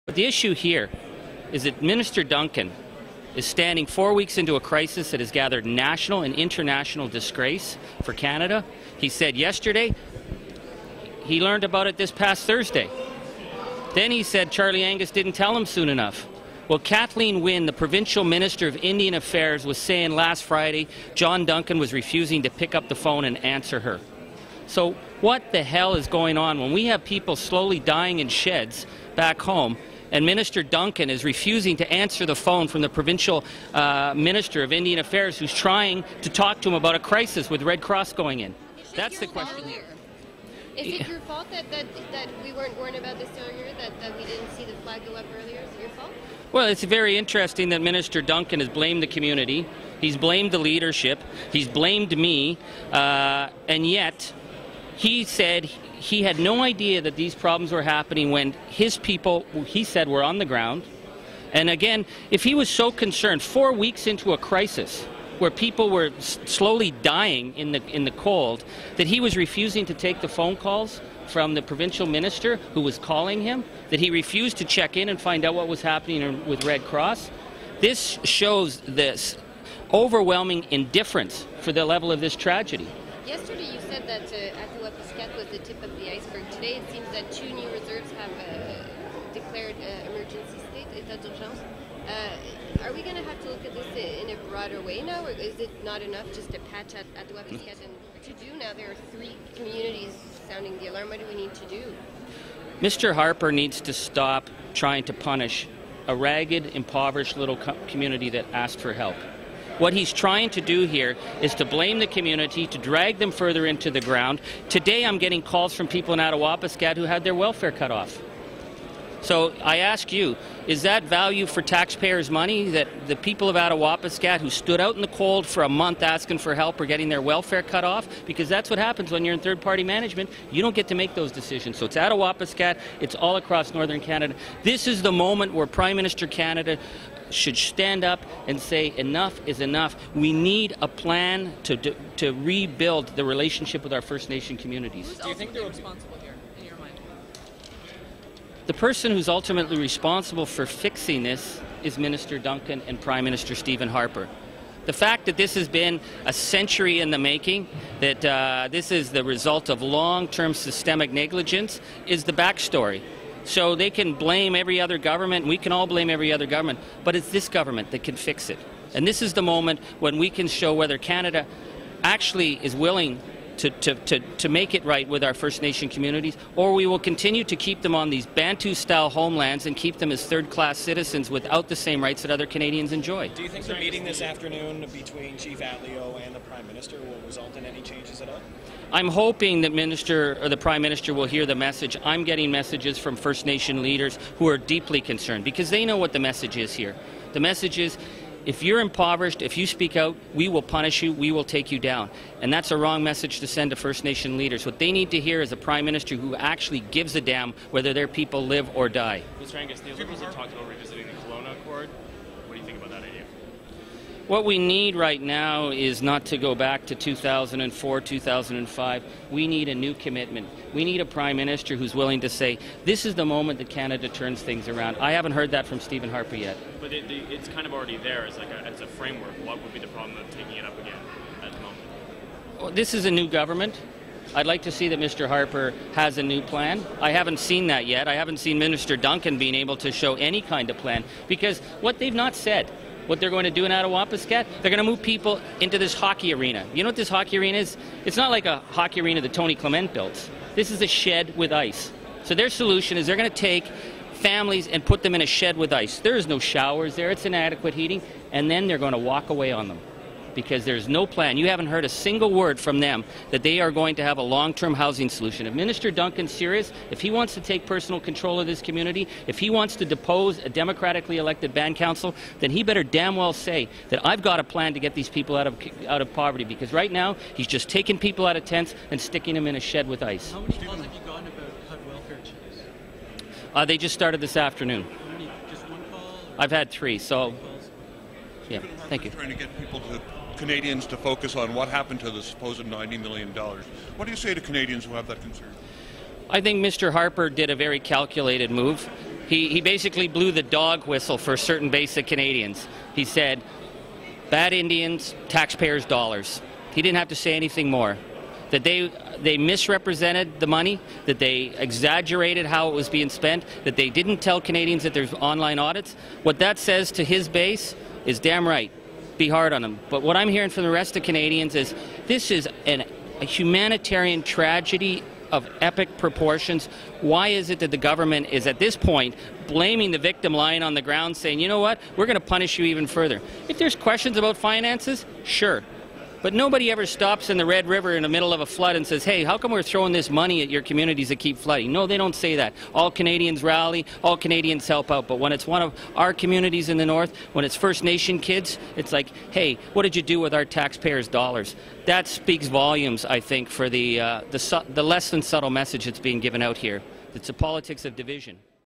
But the issue here is that Minister Duncan is standing 4 weeks into a crisis that has gathered national and international disgrace for Canada. He said yesterday he learned about it this past Thursday. Then he said Charlie Angus didn't tell him soon enough. Well, Kathleen Wynne, the Provincial Minister of Indian Affairs, was saying last Friday John Duncan was refusing to pick up the phone and answer her. So what the hell is going on when we have people slowly dying in sheds back home and Minister Duncan is refusing to answer the phone from the Provincial Minister of Indian Affairs who's trying to talk to him about a crisis with Red Cross going in? That's the question. Is it your fault that we weren't warned about this earlier, that we didn't see the flag go up earlier? Is it your fault? Well, it's very interesting that Minister Duncan has blamed the community, he's blamed the leadership, he's blamed me, and yet he said he had no idea that these problems were happening when his people, he said, were on the ground. And again, if he was so concerned, 4 weeks into a crisis where people were slowly dying in the cold, that he was refusing to take the phone calls from the provincial minister who was calling him, that he refused to check in and find out what was happening with Red Cross. This shows this overwhelming indifference for the level of this tragedy. Yesterday you said that Attawapiskat was the tip of the iceberg. Today it seems that 2 new reserves have declared emergency state, état d'urgence. Are we going to have to look at this in a broader way now, or is it not enough just to patch at Attawapiskat? And to do now, there are 3 communities sounding the alarm. What do we need to do? Mr. Harper needs to stop trying to punish a ragged, impoverished little community that asked for help. What he's trying to do here is to blame the community, to drag them further into the ground. Today I'm getting calls from people in Attawapiskat who had their welfare cut off. So I ask you, is that value for taxpayers' money, that the people of Attawapiskat who stood out in the cold for a month asking for help are getting their welfare cut off? Because that's what happens when you're in third-party management. You don't get to make those decisions. So it's Attawapiskat, it's all across Northern Canada. This is the moment where Prime Minister Canada should stand up and say enough is enough. We need a plan to rebuild the relationship with our First Nation communities. Do you think they're responsible here, in your mind? The person who's ultimately responsible for fixing this is Minister Duncan and Prime Minister Stephen Harper. The fact that this has been a century in the making, that this is the result of long-term systemic negligence, is the backstory. So they can blame every other government, and we can all blame every other government, but it's this government that can fix it. And this is the moment when we can show whether Canada actually is willing to make it right with our First Nation communities, or we will continue to keep them on these Bantu-style homelands and keep them as third-class citizens without the same rights that other Canadians enjoy. Do you think the meeting this afternoon between Chief Atleo and the Prime Minister will result in any changes at all? I'm hoping that the Prime Minister will hear the message. I'm getting messages from First Nation leaders who are deeply concerned because they know what the message is here. The message is, if you're impoverished, if you speak out, we will punish you, we will take you down. And that's a wrong message to send to First Nation leaders. What they need to hear is a Prime Minister who actually gives a damn whether their people live or die. Mr. Angus, the Liberals have talked about revisiting the Kelowna Accord. What do you think about that idea? What we need right now is not to go back to 2004, 2005. We need a new commitment. We need a Prime Minister who's willing to say, this is the moment that Canada turns things around. I haven't heard that from Stephen Harper yet. But it's kind of already there as a framework. What would be the problem of taking it up again at the moment? Well, this is a new government. I'd like to see that Mr. Harper has a new plan. I haven't seen that yet. I haven't seen Minister Duncan being able to show any kind of plan, because what they've not said, what they're going to do in Attawapiskat, they're going to move people into this hockey arena. You know what this hockey arena is? It's not like a hockey arena that Tony Clement built. This is a shed with ice. So their solution is they're going to take families and put them in a shed with ice. There is no showers there, it's inadequate heating, and then they're going to walk away on them because there's no plan. You haven't heard a single word from them that they are going to have a long-term housing solution. If Minister Duncan's serious, if he wants to take personal control of this community, if he wants to depose a democratically elected band council, then he better damn well say that I've got a plan to get these people out of poverty, because right now he's just taking people out of tents and sticking them in a shed with ice. How many calls have you gotten about HUD welfare checks? They just started this afternoon. How many? Just one call? I've had 3, so yeah, thank you. Trying to get Canadians to focus on what happened to the supposed $90 million. What do you say to Canadians who have that concern? I think Mr. Harper did a very calculated move. He basically blew the dog whistle for certain basic Canadians. He said, bad Indians, taxpayers' dollars. He didn't have to say anything more. That they misrepresented the money, that they exaggerated how it was being spent, that they didn't tell Canadians that there's online audits. What that says to his base is damn right. Be hard on them. But what I'm hearing from the rest of Canadians is this is a humanitarian tragedy of epic proportions. Why is it that the government is at this point blaming the victim lying on the ground, saying, you know what, we're going to punish you even further? If there's questions about finances, sure. But nobody ever stops in the Red River in the middle of a flood and says, hey, how come we're throwing this money at your communities that keep flooding? No, they don't say that. All Canadians rally, all Canadians help out. But when it's one of our communities in the north, when it's First Nation kids, it's like, hey, what did you do with our taxpayers' dollars? That speaks volumes, I think, for the less than subtle message that's being given out here. It's a politics of division.